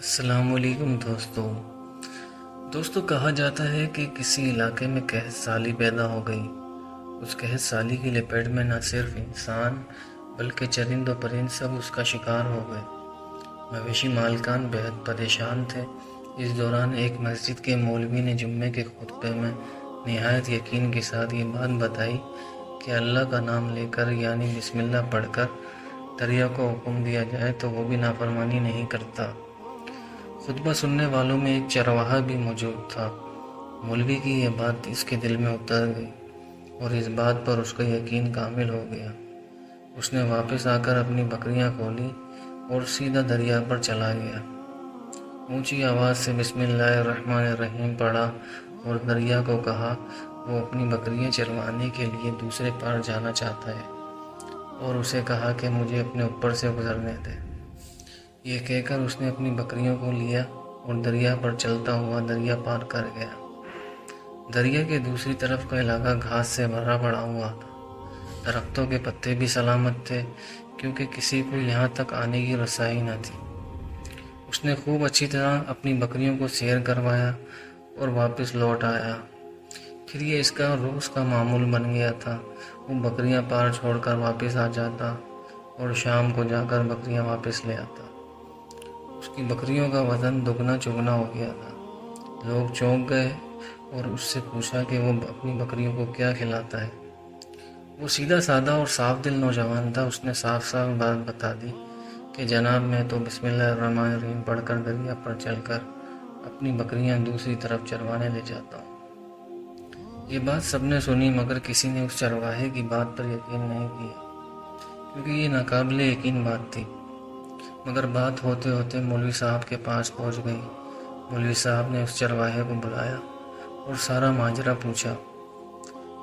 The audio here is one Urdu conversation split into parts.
السلام علیکم دوستو کہا جاتا ہے کہ کسی علاقے میں قحط سالی پیدا ہو گئی۔ اس قحط سالی کی لپیٹ میں نہ صرف انسان بلکہ چرند و پرند سب اس کا شکار ہو گئے۔ مویشی مالکان بہت پریشان تھے۔ اس دوران ایک مسجد کے مولوی نے جمعے کے خطبے میں نہایت یقین کے ساتھ یہ بات بتائی کہ اللہ کا نام لے کر یعنی بسم اللہ پڑھ کر دریا کو حکم دیا جائے تو وہ بھی نافرمانی نہیں کرتا۔ خطبہ سننے والوں میں ایک چرواہا بھی موجود تھا۔ مولوی کی یہ بات اس کے دل میں اتر گئی اور اس بات پر اس کا یقین کامل ہو گیا۔ اس نے واپس آ کر اپنی بکریاں کھولی اور سیدھا دریا پر چلا گیا۔ اونچی آواز سے بسم اللہ الرحمن الرحیم پڑھا اور دریا کو کہا وہ اپنی بکریاں چروانے کے لیے دوسرے پار جانا چاہتا ہے اور اسے کہا کہ مجھے اپنے اوپر سے گزرنے دے۔ یہ کہہ کر اس نے اپنی بکریوں کو لیا اور دریا پر چلتا ہوا دریا پار کر گیا۔ دریا کے دوسری طرف کا علاقہ گھاس سے بھرا پڑا ہوا تھا۔ درختوں کے پتے بھی سلامت تھے کیونکہ کسی کو یہاں تک آنے کی رسائی نہ تھی۔ اس نے خوب اچھی طرح اپنی بکریوں کو سیر کروایا اور واپس لوٹ آیا۔ پھر یہ اس کا روز کا معمول بن گیا تھا۔ وہ بکریاں پار چھوڑ کر واپس آ جاتا اور شام کو جا کر بکریاں واپس لے آتا۔ اس کی بکریوں کا وزن دگنا چگنا ہو گیا تھا۔ لوگ چونک گئے اور اس سے پوچھا کہ وہ اپنی بکریوں کو کیا کھلاتا ہے۔ وہ سیدھا سادہ اور صاف دل نوجوان تھا۔ اس نے صاف صاف بات بتا دی کہ جناب میں تو بسم اللہ الرحمن الرحیم پڑھ کر دریا پر چل کر اپنی بکریاں دوسری طرف چروانے لے جاتا ہوں۔ یہ بات سب نے سنی مگر کسی نے اس چرواہے کی بات پر یقین نہیں کیا کیونکہ یہ ناقابل یقین بات تھی۔ مگر بات ہوتے ہوتے مولوی صاحب کے پاس پہنچ گئی۔ مولوی صاحب نے اس چرواہے کو بلایا اور سارا ماجرا پوچھا۔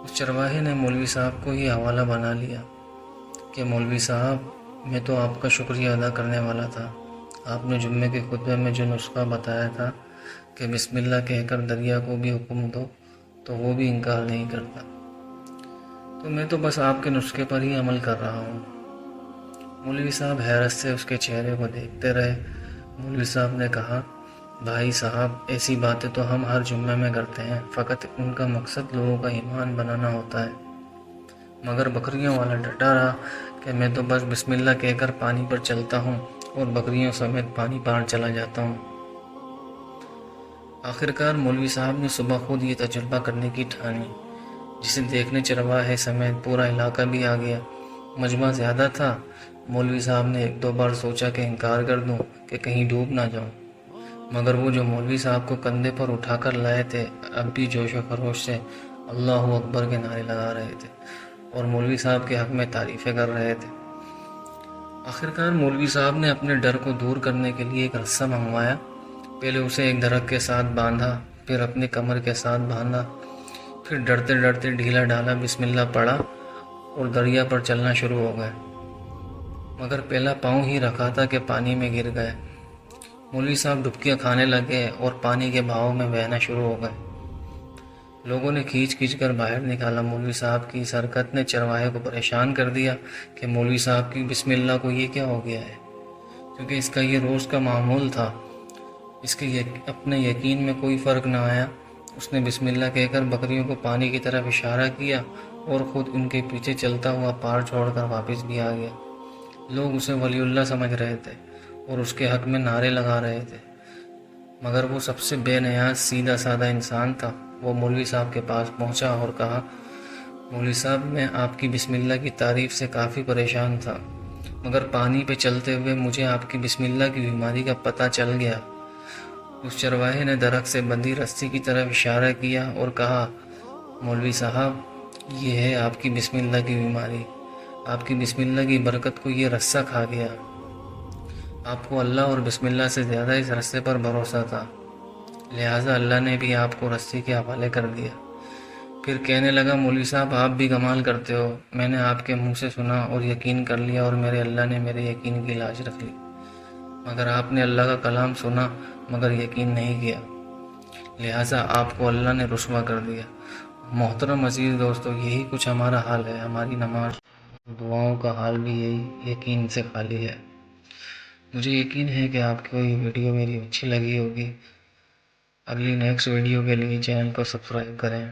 اس چرواہے نے مولوی صاحب کو یہ حوالہ بنا لیا کہ مولوی صاحب میں تو آپ کا شکریہ ادا کرنے والا تھا۔ آپ نے جمعے کے خطبے میں جو نسخہ بتایا تھا کہ بسم اللہ کہہ کر دریا کو بھی حکم دو تو وہ بھی انکار نہیں کرتا، تو میں تو بس آپ کے نسخے پر ہی عمل کر رہا ہوں۔ مولوی صاحب حیرت سے اس کے چہرے کو دیکھتے رہے۔ مولوی صاحب نے کہا بھائی صاحب ایسی باتیں تو ہم ہر جمعے میں کرتے ہیں، فقط ان کا مقصد لوگوں کا ایمان بنانا ہوتا ہے۔ مگر بکریوں والا ڈٹا رہا کہ میں تو بس بسم اللہ کہہ کر پانی پر چلتا ہوں اور بکریوں سمیت پانی پار چلا جاتا ہوں۔ آخرکار مولوی صاحب نے صبح خود یہ تجربہ کرنے کی ٹھانی، جسے دیکھنے چرواہے سمیت پورا علاقہ بھی آ گیا۔ مجمع زیادہ تھا۔ مولوی صاحب نے ایک دو بار سوچا کہ انکار کر دوں کہ کہیں ڈوب نہ جاؤں، مگر وہ جو مولوی صاحب کو کندھے پر اٹھا کر لائے تھے اب بھی جوش و خروش سے اللہ اکبر کے نعرے لگا رہے تھے اور مولوی صاحب کے حق میں تعریفیں کر رہے تھے۔ آخرکار مولوی صاحب نے اپنے ڈر کو دور کرنے کے لیے ایک رسہ منگوایا۔ پہلے اسے ایک درخت کے ساتھ باندھا، پھر اپنے کمر کے ساتھ باندھا، پھر ڈرتے ڈرتے ڈھیلا ڈالا بسم اللہ پڑھا اور دریا پر چلنا شروع ہو گئے۔ مگر پہلا پاؤں ہی رکھا تھا کہ پانی میں گر گئے۔ مولوی صاحب ڈبکیاں کھانے لگے اور پانی کے بہاؤ میں بہنا شروع ہو گئے۔ لوگوں نے کھینچ کھینچ کر باہر نکالا۔ مولوی صاحب کی اس حرکت نے چرواہے کو پریشان کر دیا کہ مولوی صاحب کی بسم اللہ کو یہ کیا ہو گیا ہے، کیونکہ اس کا یہ روز کا معمول تھا۔ اس کے اپنے یقین میں کوئی فرق نہ آیا۔ اس نے بسم اللہ کہہ کر بکریوں کو پانی کی طرف اشارہ کیا اور خود ان کے پیچھے چلتا ہوا پار چھوڑ کر واپس بھی آ گیا۔ لوگ اسے ولی اللہ سمجھ رہے تھے اور اس کے حق میں نعرے لگا رہے تھے، مگر وہ سب سے بے نیاز سیدھا سادہ انسان تھا۔ وہ مولوی صاحب کے پاس پہنچا اور کہا مولوی صاحب میں آپ کی بسم اللہ کی تعریف سے کافی پریشان تھا، مگر پانی پہ چلتے ہوئے مجھے آپ کی بسم اللہ کی بیماری کا پتہ چل گیا۔ اس چرواہے نے درخت سے بندھی رسی کی طرف اشارہ کیا اور کہا مولوی صاحب یہ ہے آپ کی بسم اللہ کی بیماری، آپ کی بسم اللہ کی برکت کو یہ رسہ کھا گیا۔ آپ کو اللہ اور بسم اللہ سے زیادہ اس رسے پر بھروسہ تھا، لہٰذا اللہ نے بھی آپ کو رسی کے حوالے کر دیا۔ پھر کہنے لگا مولوی صاحب آپ بھی کمال کرتے ہو، میں نے آپ کے منہ سے سنا اور یقین کر لیا اور میرے اللہ نے میرے یقین کی لاج رکھ لی، مگر آپ نے اللہ کا کلام سنا مگر یقین نہیں کیا، لہٰذا آپ کو اللہ نے رسوا کر دیا۔ محترم عزیز دوستو، یہی کچھ ہمارا حال ہے۔ ہماری نماز دعاؤں کا حال بھی یہی یقین سے خالی ہے۔ مجھے یقین ہے کہ آپ کو یہ ویڈیو میری اچھی لگی ہوگی۔ اگلی نیکسٹ ویڈیو کے لیے چینل کو سبسکرائب کریں۔